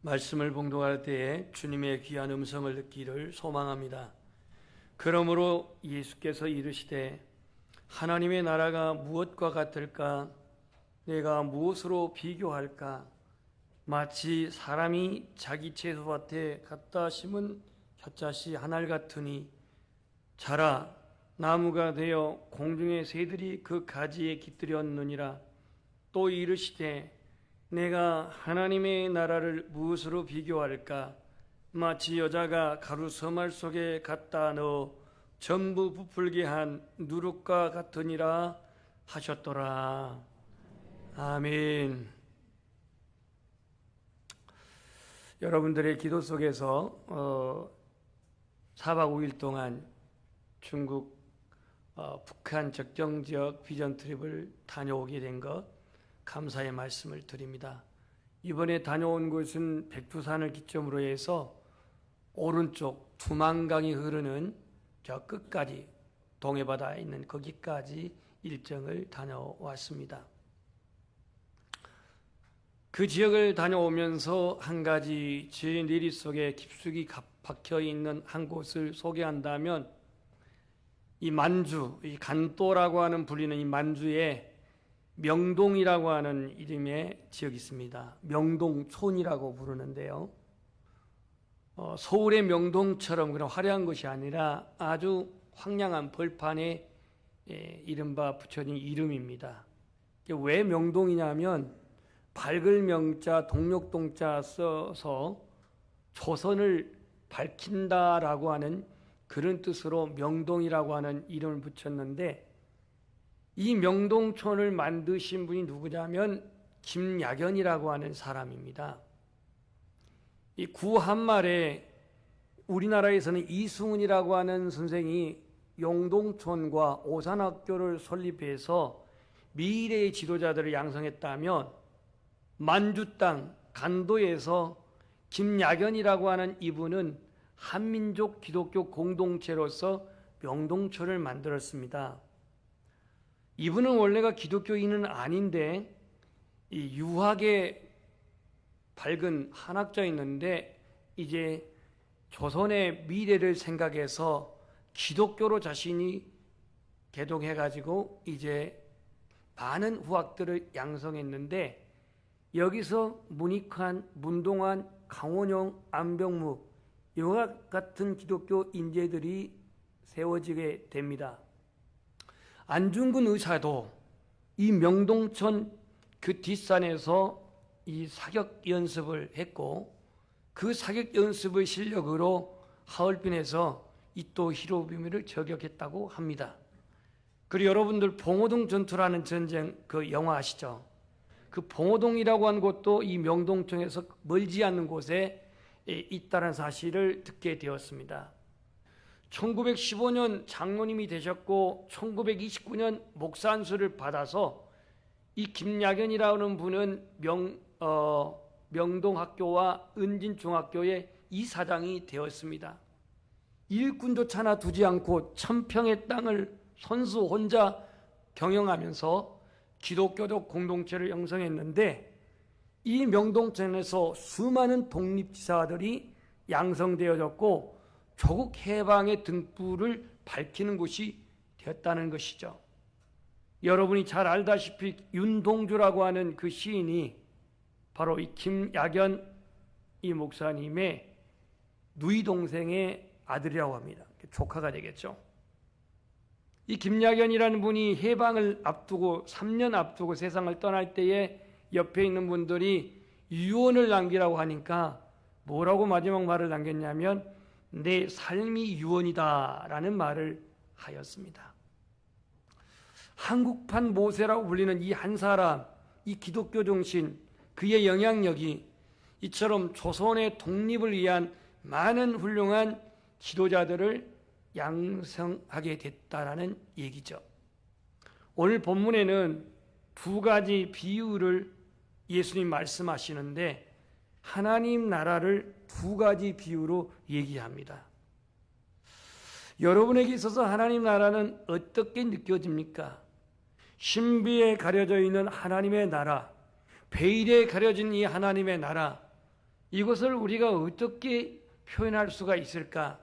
말씀을 봉독할 때에 주님의 귀한 음성을 듣기를 소망합니다. 그러므로 예수께서 이르시되 하나님의 나라가 무엇과 같을까? 내가 무엇으로 비교할까? 마치 사람이 자기 채소밭에 갖다 심은 겨자씨 한 알 같으니 자라 나무가 되어 공중의 새들이 그 가지에 깃들였느니라. 또 이르시되 내가 하나님의 나라를 무엇으로 비교할까? 마치 여자가 가루 서말 속에 갖다 넣어 전부 부풀게 한 누룩과 같으니라 하셨더라. 아멘. 여러분들의 기도 속에서 4박 5일 동안 중국 북한 적정지역 비전 트립을 다녀오게 된 것 감사의 말씀을 드립니다. 이번에 다녀온 곳은 백두산을 기점으로 해서 오른쪽 두만강이 흐르는 저 끝까지 동해바다에 있는 거기까지 일정을 다녀왔습니다. 그 지역을 다녀오면서 한 가지 제 뇌리 속에 깊숙이 박혀 있는 한 곳을 소개한다면 이 만주, 이 간도라고 하는 불리는 이 만주에 명동이라고 하는 이름의 지역이 있습니다. 명동촌이라고 부르는데요. 서울의 명동처럼 그런 화려한 것이 아니라 아주 황량한 벌판에 이른바 붙여진 이름입니다. 왜 명동이냐면 밝을 명자, 동력동자 써서 조선을 밝힌다라고 하는 그런 뜻으로 명동이라고 하는 이름을 붙였는데 이 명동촌을 만드신 분이 누구냐면 김야견이라고 하는 사람입니다. 이 구한말에 우리나라에서는 이승훈이라고 하는 선생이 용동촌과 오산학교를 설립해서 미래의 지도자들을 양성했다면 만주 땅 간도에서 김야견이라고 하는 이분은 한민족 기독교 공동체로서 명동촌을 만들었습니다. 이분은 원래가 기독교인은 아닌데 이 유학에 밝은 한학자였는데 이제 조선의 미래를 생각해서 기독교로 자신이 개종해가지고 이제 많은 후학들을 양성했는데 여기서 문익환, 문동환, 강원영, 안병무 이와 같은 기독교 인재들이 세워지게 됩니다. 안중근 의사도 이 명동촌 그 뒷산에서 이 사격 연습을 했고 그 사격 연습의 실력으로 하얼빈에서 이토 히로부미를 저격했다고 합니다. 그리고 여러분들 봉오동 전투라는 전쟁 그 영화 아시죠? 그 봉오동이라고 하는 곳도 이 명동촌에서 멀지 않는 곳에 있다는 사실을 듣게 되었습니다. 1915년 장로님이 되셨고 1929년 목사 안수를 받아서 이 김야견이라는 분은 명동학교와 은진중학교의 이사장이 되었습니다. 일꾼조차 하나 두지 않고 1000평의 땅을 선수 혼자 경영하면서 기독교적 공동체를 형성했는데 이 명동촌에서 수많은 독립지사들이 양성되어졌고 조국 해방의 등불을 밝히는 곳이 되었다는 것이죠. 여러분이 잘 알다시피 윤동주라고 하는 그 시인이 바로 이 김야견 이 목사님의 누이 동생의 아들이라고 합니다. 조카가 되겠죠. 이 김야견이라는 분이 해방을 앞두고 3년 앞두고 세상을 떠날 때에 옆에 있는 분들이 유언을 남기라고 하니까 뭐라고 마지막 말을 남겼냐면 내 삶이 유언이다 라는 말을 하였습니다. 한국판 모세라고 불리는 이 한 사람, 이 기독교 정신, 그의 영향력이 이처럼 조선의 독립을 위한 많은 훌륭한 지도자들을 양성하게 됐다라는 얘기죠. 오늘 본문에는 두 가지 비유를 예수님 말씀하시는데 하나님 나라를 두 가지 비유로 얘기합니다. 여러분에게 있어서 하나님 나라는 어떻게 느껴집니까? 신비에 가려져 있는 하나님의 나라, 베일에 가려진 이 하나님의 나라, 이것을 우리가 어떻게 표현할 수가 있을까?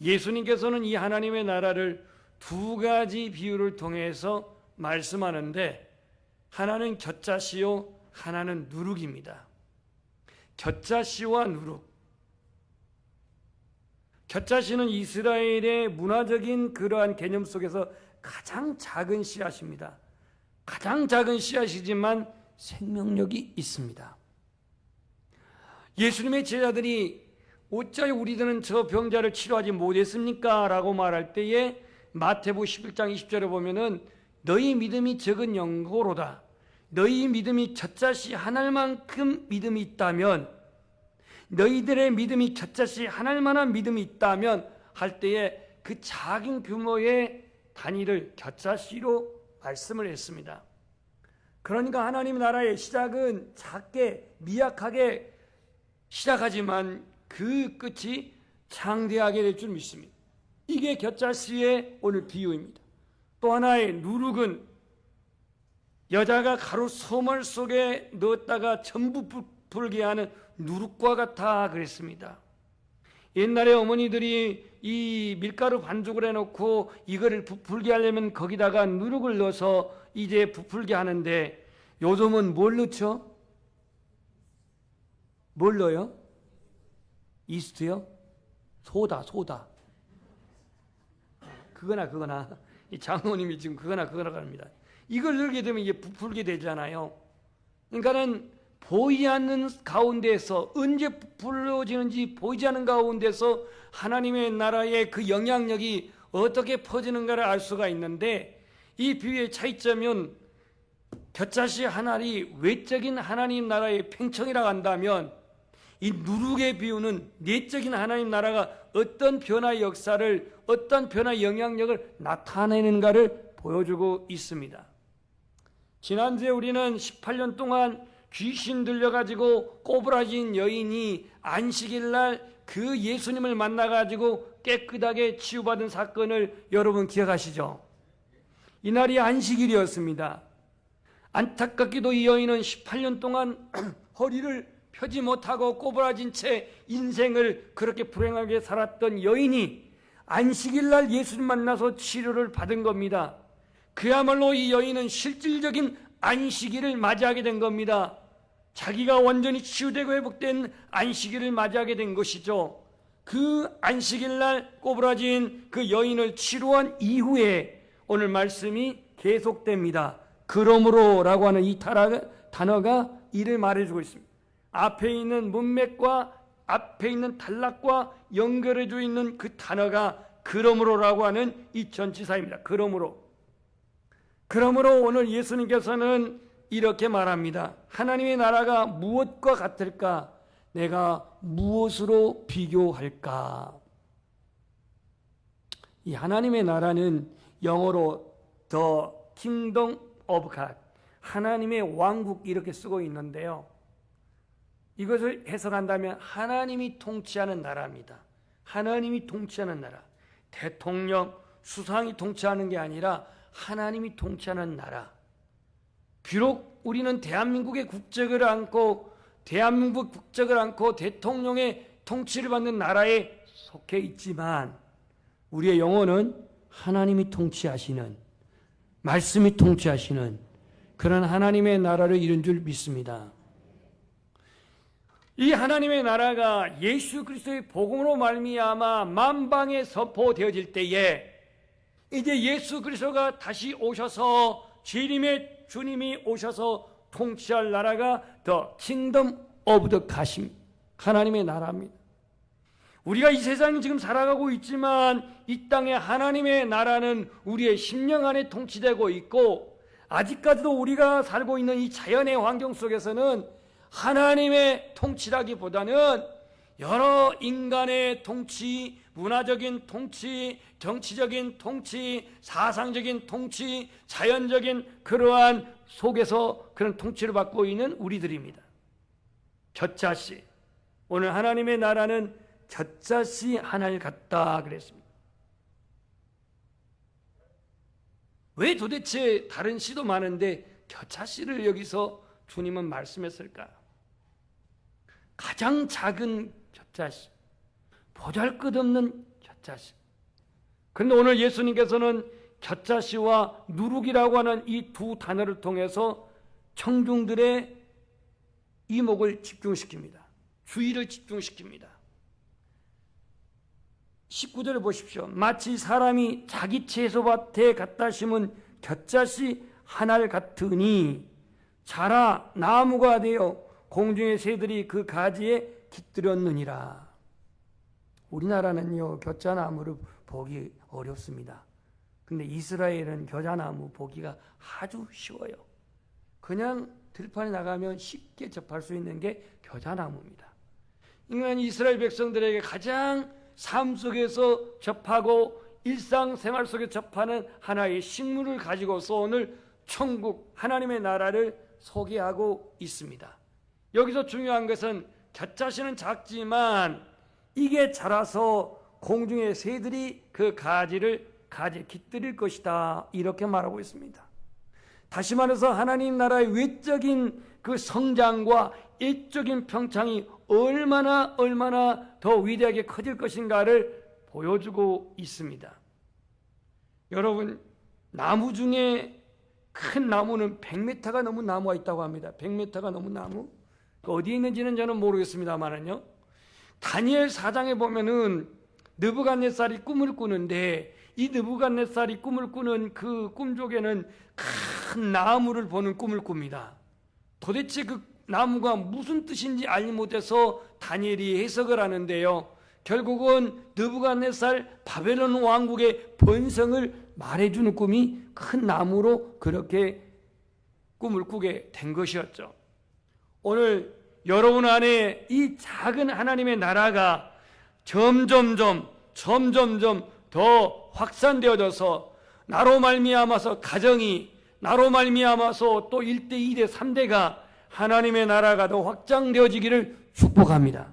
예수님께서는 이 하나님의 나라를 두 가지 비유를 통해서 말씀하는데, 하나는 겨자씨요, 하나는 누룩입니다. 겨자씨와 누룩. 겨자씨는 이스라엘의 문화적인 그러한 개념 속에서 가장 작은 씨앗입니다. 가장 작은 씨앗이지만 생명력이 있습니다. 예수님의 제자들이 어찌하여 우리들은 저 병자를 치료하지 못했습니까? 라고 말할 때에 마태복음 11장 20절에 보면은 너희 믿음이 적은 영고로다. 너희 믿음이 겨자씨 한 알만큼 믿음이 있다면, 너희들의 믿음이 겨자씨 한 알만한 믿음이 있다면 할 때에 그 작은 규모의 단위를 겨자씨로 말씀을 했습니다. 그러니까 하나님 나라의 시작은 작게 미약하게 시작하지만 그 끝이 창대하게 될 줄 믿습니다. 이게 겨자씨의 오늘 비유입니다. 또 하나의 누룩은 여자가 가루 소물 속에 넣었다가 전부 부풀게 하는 누룩과 같아 그랬습니다. 옛날에 어머니들이 이 밀가루 반죽을 해놓고 이거를 부풀게 하려면 거기다가 누룩을 넣어서 이제 부풀게 하는데, 요즘은 뭘 넣죠? 뭘 넣어요? 이스트요? 소다. 그거나 이 장모님이 지금 그거나 합니다. 이걸 넣게 되면 이게 부풀게 되잖아요. 그러니까는 보이지 않는 가운데서, 언제 부풀어지는지 보이지 않는 가운데서 하나님의 나라의 그 영향력이 어떻게 퍼지는가를 알 수가 있는데, 이 비유의 차이점은 겨자씨 한 알이 외적인 하나님 나라의 팽청이라고 한다면, 이 누룩의 비유는 내적인 하나님 나라가 어떤 변화의 역사를, 어떤 변화의 영향력을 나타내는가를 보여주고 있습니다. 지난주에 우리는 18년 동안 귀신 들려가지고 꼬부라진 여인이 안식일 날 그 예수님을 만나가지고 깨끗하게 치유받은 사건을 여러분 기억하시죠? 이날이 안식일이었습니다. 안타깝게도 이 여인은 18년 동안 허리를 펴지 못하고 꼬부라진 채 인생을 그렇게 불행하게 살았던 여인이 안식일 날 예수님 만나서 치료를 받은 겁니다. 그야말로 이 여인은 실질적인 안식일을 맞이하게 된 겁니다. 자기가 완전히 치유되고 회복된 안식일을 맞이하게 된 것이죠. 그 안식일 날 꼬부라진 그 여인을 치료한 이후에 오늘 말씀이 계속됩니다. 그러므로 라고 하는 이 단어가 이를 말해주고 있습니다. 앞에 있는 문맥과 앞에 있는 단락과 연결해져 있는 그 단어가 그러므로라고 하는 이 전치사입니다. 그러므로 오늘 예수님께서는 이렇게 말합니다. 하나님의 나라가 무엇과 같을까? 내가 무엇으로 비교할까? 이 하나님의 나라는 영어로 The Kingdom of God, 하나님의 왕국 이렇게 쓰고 있는데요. 이것을 해석한다면 하나님이 통치하는 나라입니다. 하나님이 통치하는 나라. 대통령, 수상이 통치하는 게 아니라 하나님이 통치하는 나라. 비록 우리는 대한민국 국적을 안고 대통령의 통치를 받는 나라에 속해 있지만, 우리의 영혼은 하나님이 통치하시는, 말씀이 통치하시는 그런 하나님의 나라를 이룬 줄 믿습니다. 이 하나님의 나라가 예수 그리스도의 복음으로 말미암아 만방에 선포되어질 때에, 이제 예수 그리스도가 다시 오셔서, 재림의 주님이 오셔서 통치할 나라가 The Kingdom of the God, 하나님의 나라입니다. 우리가 이 세상에 지금 살아가고 있지만 이 땅에 하나님의 나라는 우리의 심령 안에 통치되고 있고, 아직까지도 우리가 살고 있는 이 자연의 환경 속에서는 하나님의 통치라기보다는 여러 인간의 통치, 문화적인 통치, 정치적인 통치, 사상적인 통치, 자연적인 그러한 속에서 그런 통치를 받고 있는 우리들입니다. 겨자씨, 오늘 하나님의 나라는 겨자씨 하나를 같다 그랬습니다. 왜 도대체 다른 씨도 많은데 겨자씨를 여기서 주님은 말씀했을까? 가장 작은 겨자씨, 보잘것없는 겨자씨. 그런데 오늘 예수님께서는 겨자씨와 누룩이라고 하는 이 두 단어를 통해서 청중들의 이목을 집중시킵니다. 주의를 집중시킵니다. 19절을 보십시오. 마치 사람이 자기 채소밭에 갖다 심은 겨자씨 한 알 같으니 자라 나무가 되어 공중의 새들이 그 가지에 깃들었느니라. 우리나라는요, 겨자나무를 보기 어렵습니다. 근데 이스라엘은 겨자나무 보기가 아주 쉬워요. 그냥 들판에 나가면 쉽게 접할 수 있는 게 겨자나무입니다. 인간 이스라엘 백성들에게 가장 삶 속에서 접하고 일상생활 속에 접하는 하나의 식물을 가지고서 오늘 천국 하나님의 나라를 소개하고 있습니다. 여기서 중요한 것은 겨자씨는 작지만 이게 자라서 공중의 새들이 그 가지에 깃들일 것이다, 이렇게 말하고 있습니다. 다시 말해서 하나님 나라의 외적인 그 성장과 일적인 평창이 얼마나 더 위대하게 커질 것인가를 보여주고 있습니다. 여러분, 나무 중에 큰 나무는 100m가 넘은 나무가 있다고 합니다. 100m가 넘은 나무? 어디에 있는지는 저는 모르겠습니다만은요, 다니엘 4장에 보면은 느부갓네살이 꿈을 꾸는데 이 느부갓네살이 꿈을 꾸는 그 꿈속에는 큰 나무를 보는 꿈을 꿉니다. 도대체 그 나무가 무슨 뜻인지 알지 못해서 다니엘이 해석을 하는데요, 결국은 느부갓네살 바벨론 왕국의 번성을 말해주는 꿈이 큰 나무로 그렇게 꿈을 꾸게 된 것이었죠. 오늘 여러분 안에 이 작은 하나님의 나라가 점점점 더 확산되어져서 나로 말미암아서 가정이, 나로 말미암아서 또 1대, 2대, 3대가 하나님의 나라가 더 확장되어지기를 축복합니다.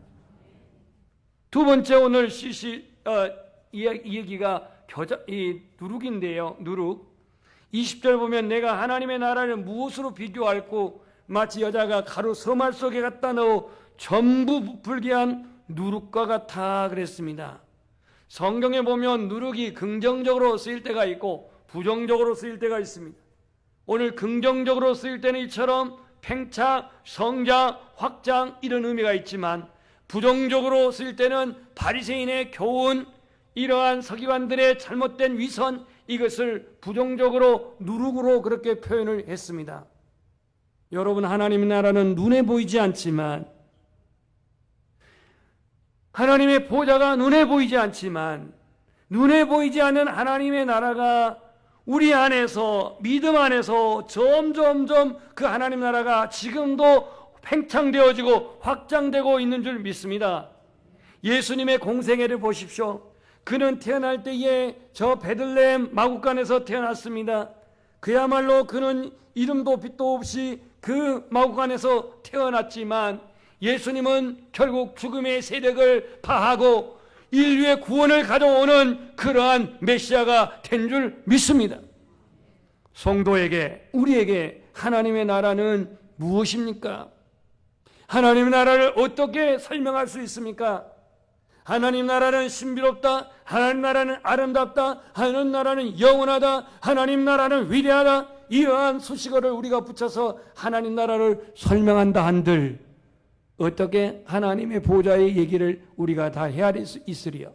두 번째 오늘 이 얘기가 누룩인데요. 누룩. 20절 보면 내가 하나님의 나라를 무엇으로 비교할꼬? 마치 여자가 가루 서말 속에 갖다 넣어 전부 부풀게 한 누룩과 같아 그랬습니다. 성경에 보면 누룩이 긍정적으로 쓰일 때가 있고 부정적으로 쓰일 때가 있습니다. 오늘 긍정적으로 쓰일 때는 이처럼 팽창, 성장, 확장 이런 의미가 있지만 부정적으로 쓰일 때는 바리새인의 교훈, 이러한 서기관들의 잘못된 위선, 이것을 부정적으로 누룩으로 그렇게 표현을 했습니다. 여러분, 하나님의 나라는 눈에 보이지 않지만, 하나님의 보좌가 눈에 보이지 않지만, 눈에 보이지 않는 하나님의 나라가 우리 안에서, 믿음 안에서 점점점 그 하나님 나라가 지금도 팽창되어지고 확장되고 있는 줄 믿습니다. 예수님의 공생애를 보십시오. 그는 태어날 때에 저 베들레헴 마구간에서 태어났습니다. 그야말로 그는 이름도 빛도 없이 그 마구간에서 태어났지만 예수님은 결국 죽음의 세력을 파하고 인류의 구원을 가져오는 그러한 메시아가 된 줄 믿습니다. 성도에게, 우리에게 하나님의 나라는 무엇입니까? 하나님의 나라를 어떻게 설명할 수 있습니까? 하나님 나라는 신비롭다, 하나님 나라는 아름답다, 하나님 나라는 영원하다, 하나님 나라는 위대하다, 이러한 수식어를 우리가 붙여서 하나님 나라를 설명한다 한들 어떻게 하나님의 보좌의 얘기를 우리가 다 헤아릴 수 있으리요?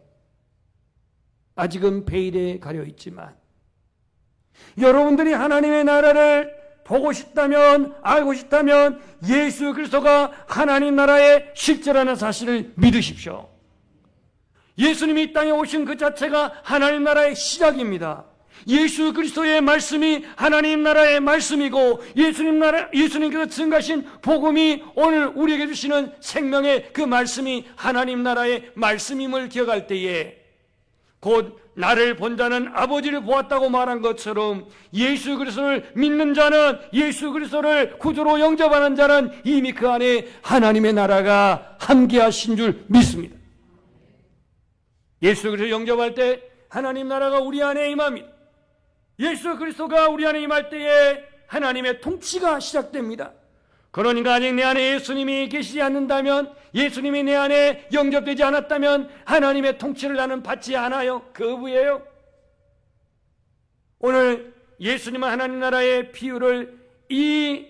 아직은 베일에 가려 있지만 여러분들이 하나님의 나라를 보고 싶다면, 알고 싶다면 예수 그리스도가 하나님 나라의 실제라는 사실을 믿으십시오. 예수님이 이 땅에 오신 그 자체가 하나님 나라의 시작입니다. 예수 그리스도의 말씀이 하나님 나라의 말씀이고 예수님께서 증가하신 복음이 오늘 우리에게 주시는 생명의 그 말씀이 하나님 나라의 말씀임을 기억할 때에 곧 나를 본 자는 아버지를 보았다고 말한 것처럼 예수 그리스도를 믿는 자는, 예수 그리스도를 구주로 영접하는 자는 이미 그 안에 하나님의 나라가 함께하신 줄 믿습니다. 예수 그리스도 영접할 때 하나님 나라가 우리 안에 임합니다. 예수 그리스도가 우리 안에 임할 때에 하나님의 통치가 시작됩니다. 그러니까 아직 내 안에 예수님이 계시지 않는다면, 예수님이 내 안에 영접되지 않았다면 하나님의 통치를 나는 받지 않아요. 거부해요. 오늘 예수님은 하나님 나라의 비유를 이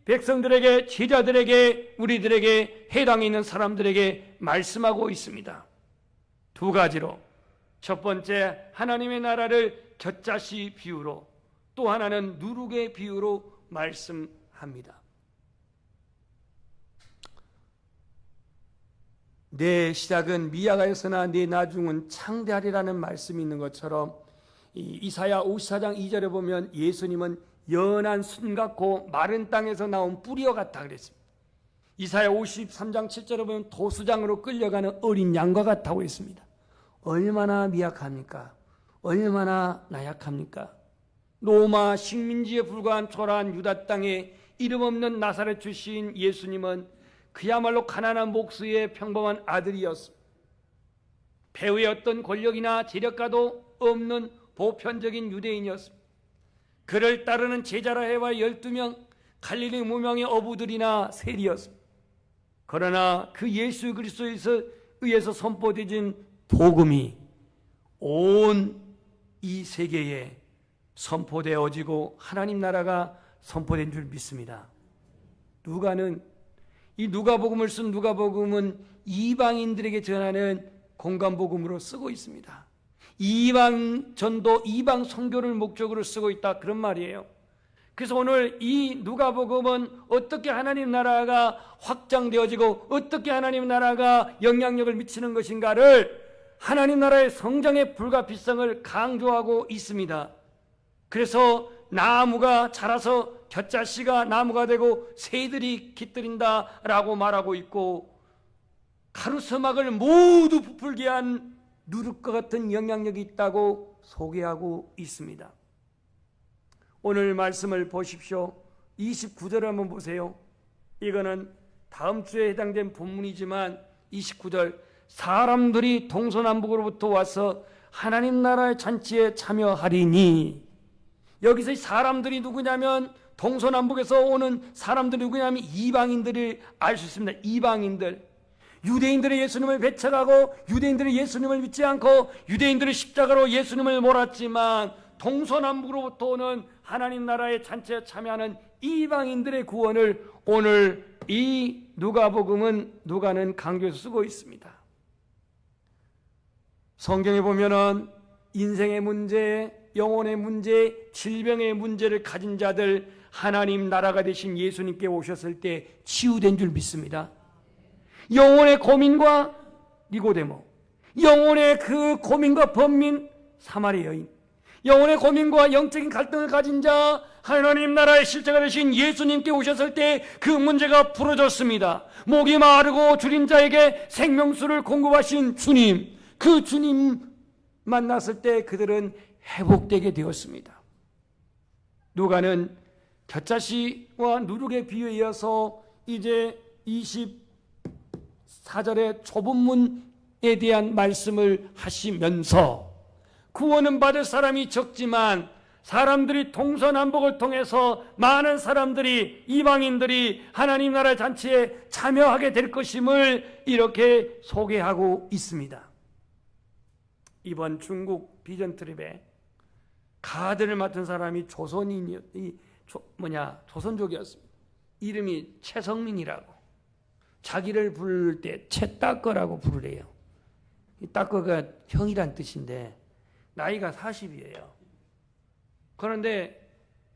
백성들에게, 제자들에게, 우리들에게, 해당에 있는 사람들에게 말씀하고 있습니다. 두 가지로. 첫 번째, 하나님의 나라를 겨자씨 비유로, 또 하나는 누룩의 비유로 말씀합니다. 내 시작은 미약하였으나 내 나중은 창대하리라는 말씀이 있는 것처럼, 이사야 54장 2절에 보면 예수님은 연한 순 같고 마른 땅에서 나온 뿌리와 같다 그랬습니다. 이사야 53장 7절에 보면 도수장으로 끌려가는 어린 양과 같다고 했습니다. 얼마나 미약합니까? 얼마나 나약합니까? 로마 식민지에 불과한 초라한 유다 땅에 이름 없는 나사렛 출신 예수님은 그야말로 가난한 목수의 평범한 아들이었습니다. 배후에 어떤 권력이나 재력가도 없는 보편적인 유대인이었습니다. 그를 따르는 제자라 해와 12명 갈릴리 무명의 어부들이나 셀이었습니다. 그러나 그 예수 그리스도에서 의해서 선포되진 복음이 온 이 세계에 선포되어지고 하나님 나라가 선포된 줄 믿습니다. 누가는, 이 누가복음을 쓴 누가복음은 이방인들에게 전하는 공감복음으로 쓰고 있습니다. 이방 전도, 이방 선교를 목적으로 쓰고 있다, 그런 말이에요. 그래서 오늘 이 누가복음은 어떻게 하나님 나라가 확장되어지고 어떻게 하나님 나라가 영향력을 미치는 것인가를, 하나님 나라의 성장의 불가피성을 강조하고 있습니다. 그래서 나무가 자라서 겨자씨가 나무가 되고 새들이 깃들인다라고 말하고 있고, 가루서막을 모두 부풀게 한 누룩과 같은 영향력이 있다고 소개하고 있습니다. 오늘 말씀을 보십시오. 29절을 한번 보세요. 이거는 다음 주에 해당된 본문이지만 29절, 사람들이 동서남북으로부터 와서 하나님 나라의 잔치에 참여하리니, 여기서 이 사람들이 누구냐면 동서남북에서 오는 사람들이 누구냐면 이방인들을 알 수 있습니다. 이방인들. 유대인들의 예수님을 배척하고 유대인들의 예수님을 믿지 않고 유대인들의 십자가로 예수님을 몰았지만, 동서남북으로부터 오는 하나님 나라의 잔치에 참여하는 이방인들의 구원을 오늘 이 누가는 강조해서 쓰고 있습니다. 성경에 보면은 인생의 문제, 영혼의 문제, 질병의 문제를 가진 자들, 하나님 나라가 되신 예수님께 오셨을 때 치유된 줄 믿습니다. 영혼의 고민과 니고데모, 영혼의 그 고민과 번민 사마리 여인, 영혼의 고민과 영적인 갈등을 가진 자, 하나님 나라의 실제가 되신 예수님께 오셨을 때 그 문제가 풀어졌습니다. 목이 마르고 줄인 자에게 생명수를 공급하신 주님, 그 주님 만났을 때 그들은 회복되게 되었습니다. 누가는 겨자씨와 누룩의 비유에 이어서 이제 24절의 초본문에 대한 말씀을 하시면서, 구원은 받을 사람이 적지만 사람들이 동서남북을 통해서 많은 사람들이, 이방인들이 하나님 나라의 잔치에 참여하게 될 것임을 이렇게 소개하고 있습니다. 이번 중국 비전 트립에 가드를 맡은 사람이 조선족이었습니다. 이름이 최성민이라고. 자기를 부를 때 최따꺼라고 부르래요. 이 따꺼가 형이란 뜻인데 나이가 40이에요. 그런데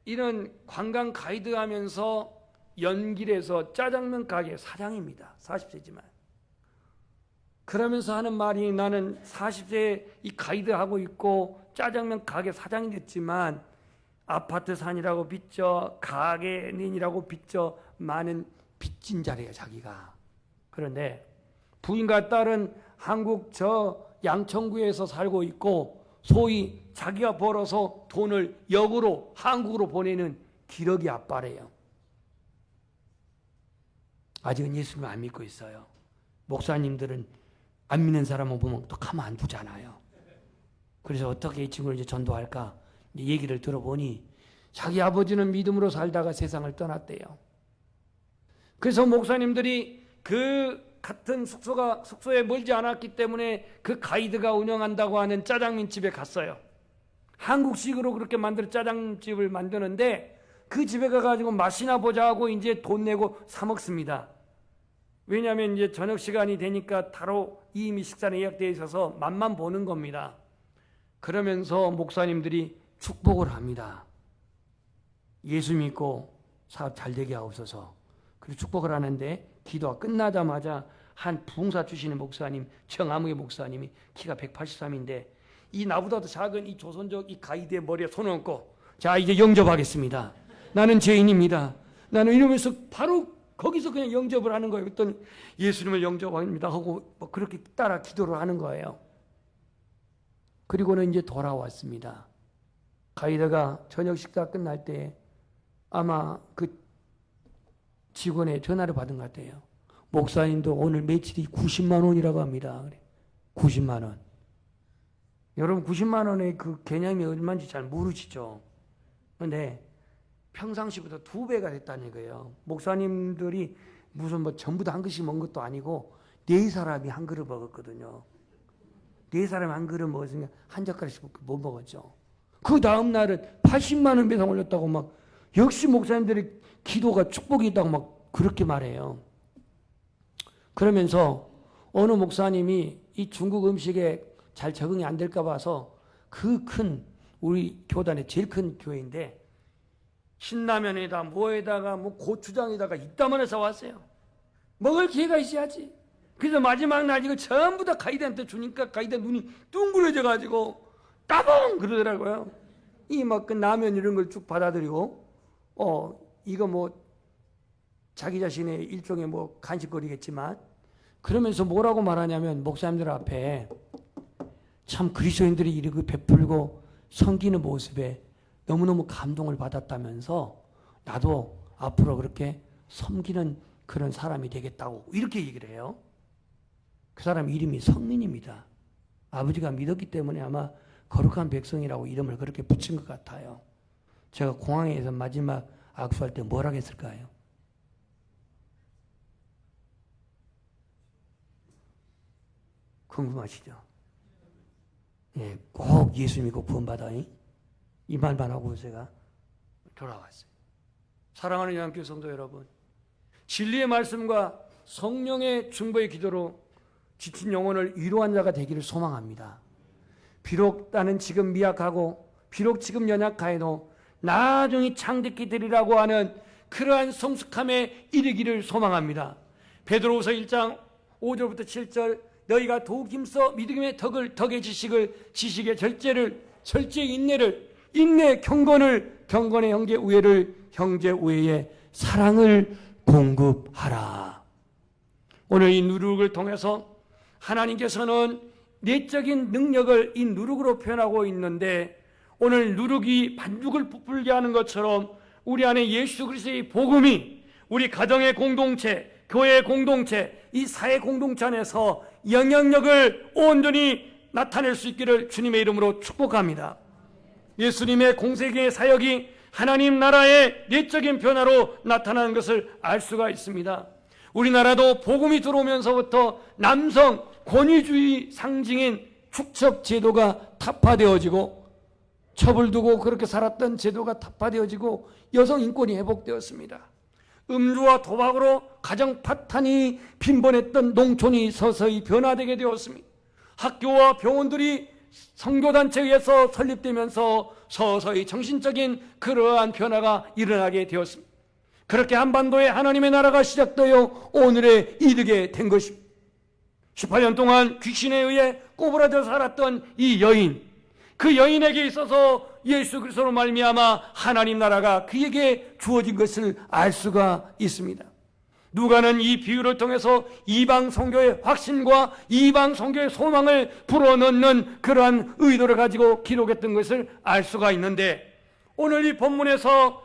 이런 관광 가이드 하면서 연길에서 짜장면 가게 사장입니다. 40세지만. 그러면서 하는 말이, 나는 40세에 이 가이드 하고 있고 짜장면 가게 사장이 됐지만 아파트 산이라고 빚져, 가게인이라고 빚져, 많은 빚진 자리예요, 자기가. 그런데 부인과 딸은 한국 저 양천구에서 살고 있고, 소위 자기가 벌어서 돈을 역으로 한국으로 보내는 기러기 아빠래요. 아직은 예수님을 안 믿고 있어요. 목사님들은 안 믿는 사람을 보면 또 가만 안 두잖아요. 그래서 어떻게 이 친구를 이제 전도할까 이제 얘기를 들어보니, 자기 아버지는 믿음으로 살다가 세상을 떠났대요. 그래서 목사님들이 그 같은 숙소에 멀지 않았기 때문에 그 가이드가 운영한다고 하는 짜장면집에 갔어요. 한국식으로 그렇게 만들어 짜장집을 만드는데 그 집에 가가지고 맛이나 보자 하고 이제 돈 내고 사 먹습니다. 왜냐하면 이제 저녁 시간이 되니까 바로 이미 식사는 예약되어 있어서 맛만 보는 겁니다. 그러면서 목사님들이 축복을 합니다. 예수 믿고 사업 잘 되게 하옵소서. 그리고 축복을 하는데 기도가 끝나자마자 한 부흥사 출신의 목사님, 청아무의 목사님이 키가 183인데 이 나보다도 작은 이 조선족 이 가이드의 머리에 손을 얹고 자 이제 영접하겠습니다. 나는 죄인입니다. 나는 이러면서 바로 거기서 그냥 영접을 하는 거예요. 그랬더니 예수님을 영접합니다 하고 뭐 그렇게 따라 기도를 하는 거예요. 그리고는 이제 돌아왔습니다. 가이드가 저녁 식사 끝날 때 아마 그 직원의 전화를 받은 것 같아요. 목사님도 오늘 매출이 90만 원이라고 합니다. 90만 원. 여러분 90만 원의 그 개념이 얼마인지 잘 모르시죠? 그런데 평상시보다 2배가 됐다는 거예요. 목사님들이 무슨 뭐 전부 다 한 그릇씩 먹은 것도 아니고 4사람이 한 그릇 먹었거든요. 4사람이 한 그릇 먹었으니까 한 젓가락씩 못 먹었죠. 그 다음 날은 80만 원 배상 올렸다고 막 역시 목사님들이 기도가 축복이 있다고 막 그렇게 말해요. 그러면서 어느 목사님이 이 중국 음식에 잘 적응이 안 될까 봐서 그 큰 우리 교단의 제일 큰 교회인데 신라면에다 뭐에다가 뭐 고추장에다가 이따만 해서 왔어요. 먹을 기회가 있어야지. 그래서 마지막 날 이거 전부 다 가이드한테 주니까 가이드 눈이 둥그러져 가지고 따봉 그러더라고요. 이 막 그 라면 이런 걸 쭉 받아들이고 이거 뭐 자기 자신의 일종의 뭐 간식거리겠지만 그러면서 뭐라고 말하냐면 목사님들 앞에 참 그리스도인들이 이렇게 베풀고 섬기는 모습에 너무너무 감동을 받았다면서 나도 앞으로 그렇게 섬기는 그런 사람이 되겠다고 이렇게 얘기를 해요. 그 사람 이름이 성민입니다. 아버지가 믿었기 때문에 아마 거룩한 백성이라고 이름을 그렇게 붙인 것 같아요. 제가 공항에서 마지막 악수할 때 뭘 하겠을까요? 궁금하시죠? 예, 꼭 예수 믿고 구원받아. 이 말만 하고 제가 돌아왔어요. 사랑하는 양교회 성도 여러분, 진리의 말씀과 성령의 중보의 기도로 지친 영혼을 위로한 자가 되기를 소망합니다. 비록 나는 지금 미약하고 비록 지금 연약하여도 나중에 창듣게 되리라고 하는 그러한 성숙함에 이르기를 소망합니다. 베드로후서 1장 5절부터 7절 너희가 더욱 힘써 믿음의 덕의 지식의 절제의 인내 경건의 형제 우애에 사랑을 공급하라. 오늘 이 누룩을 통해서 하나님께서는 내적인 능력을 이 누룩으로 표현하고 있는데 오늘 누룩이 반죽을 부풀게 하는 것처럼 우리 안에 예수 그리스도의 복음이 우리 가정의 공동체, 교회의 공동체, 이 사회 공동체 안에서 영향력을 온전히 나타낼 수 있기를 주님의 이름으로 축복합니다. 예수님의 공생애의 사역이 하나님 나라의 내적인 변화로 나타나는 것을 알 수가 있습니다. 우리나라도 복음이 들어오면서부터 남성 권위주의 상징인 축첩 제도가 타파되어지고 첩을 두고 그렇게 살았던 제도가 타파되어지고 여성 인권이 회복되었습니다. 음주와 도박으로 가정 파탄이 빈번했던 농촌이 서서히 변화되게 되었습니다. 학교와 병원들이 선교단체에 의해서 설립되면서 서서히 정신적인 그러한 변화가 일어나게 되었습니다. 그렇게 한반도에 하나님의 나라가 시작되어 오늘에 이르게 된 것입니다. 18년 동안 귀신에 의해 꼬부라져 살았던 이 여인, 그 여인에게 있어서 예수 그리스도로 말미암아 하나님 나라가 그에게 주어진 것을 알 수가 있습니다. 누가는 이 비유를 통해서 이방 선교의 확신과 이방 선교의 소망을 불어넣는 그러한 의도를 가지고 기록했던 것을 알 수가 있는데 오늘 이 본문에서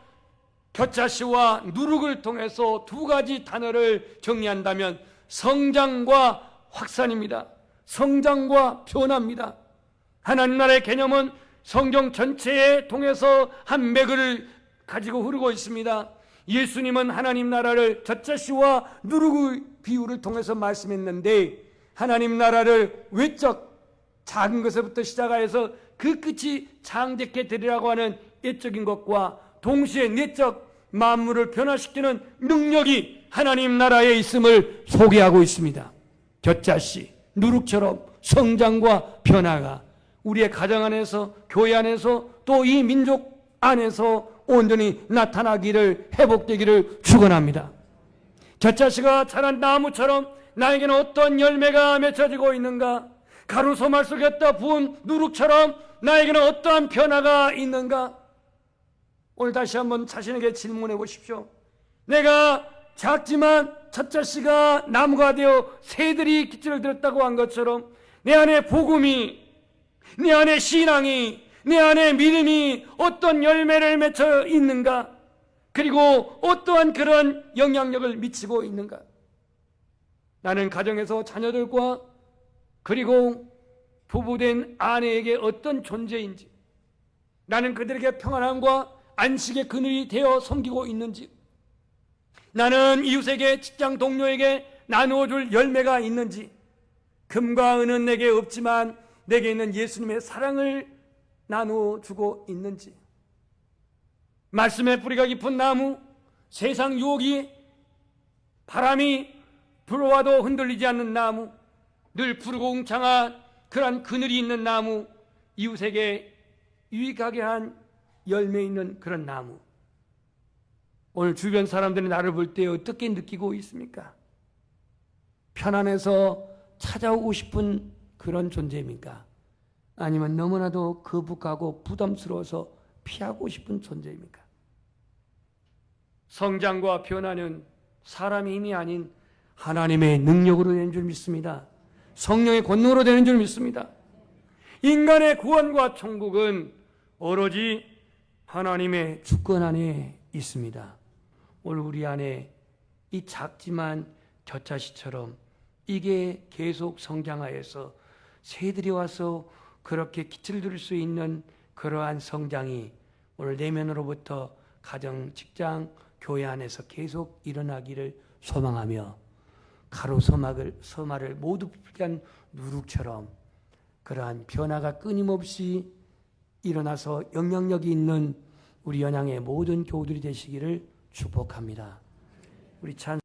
겨자씨와 누룩을 통해서 2가지 단어를 정리한다면 성장과 확산입니다. 성장과 변화입니다. 하나님 나라의 개념은 성경 전체에 통해서 한 맥을 가지고 흐르고 있습니다. 예수님은 하나님 나라를 젖자씨와 누룩의 비유를 통해서 말씀했는데, 하나님 나라를 외적 작은 것에부터 시작하여서 그 끝이 창대케 되리라고 하는 외적인 것과 동시에 내적 만물을 변화시키는 능력이 하나님 나라에 있음을 소개하고 있습니다. 젖자씨, 누룩처럼 성장과 변화가 우리의 가정 안에서, 교회 안에서, 또 이 민족 안에서 온전히 나타나기를, 회복되기를 축원합니다. 젖자씨가 자란 나무처럼 나에게는 어떤 열매가 맺혀지고 있는가? 가루소말 속에다 부은 누룩처럼 나에게는 어떠한 변화가 있는가? 오늘 다시 한번 자신에게 질문해 보십시오. 내가 작지만 젖자씨가 나무가 되어 새들이 기질을 들었다고 한 것처럼 내 안에 복음이, 내 안에 신앙이, 내 안에 믿음이 어떤 열매를 맺혀 있는가? 그리고 어떠한 그런 영향력을 미치고 있는가? 나는 가정에서 자녀들과 그리고 부부된 아내에게 어떤 존재인지, 나는 그들에게 평안함과 안식의 그늘이 되어 섬기고 있는지, 나는 이웃에게, 직장 동료에게 나누어줄 열매가 있는지, 금과 은은 내게 없지만 내게 있는 예수님의 사랑을 나누어주고 있는지, 말씀의 뿌리가 깊은 나무, 세상 유혹이 바람이 불어와도 흔들리지 않는 나무, 늘 푸르고 웅장한 그러한 그늘이 있는 나무, 이웃에게 유익하게 한 열매 있는 그런 나무. 오늘 주변 사람들이 나를 볼 때 어떻게 느끼고 있습니까? 편안해서 찾아오고 싶은 그런 존재입니까? 아니면 너무나도 거북하고 부담스러워서 피하고 싶은 존재입니까? 성장과 변화는 사람의 힘이 아닌 하나님의 능력으로 되는 줄 믿습니다. 성령의 권능으로 되는 줄 믿습니다. 인간의 구원과 천국은 오로지 하나님의 주권 안에 있습니다. 오늘 우리 안에 이 작지만 젖자씨처럼 이게 계속 성장하여서 새들이 와서 그렇게 기틀 들을 수 있는 그러한 성장이 오늘 내면으로부터 가정, 직장, 교회 안에서 계속 일어나기를 소망하며, 가루 서마를 모두 풀게 한 누룩처럼 그러한 변화가 끊임없이 일어나서 영향력이 있는 우리 연양의 모든 교우들이 되시기를 축복합니다. 우리 찬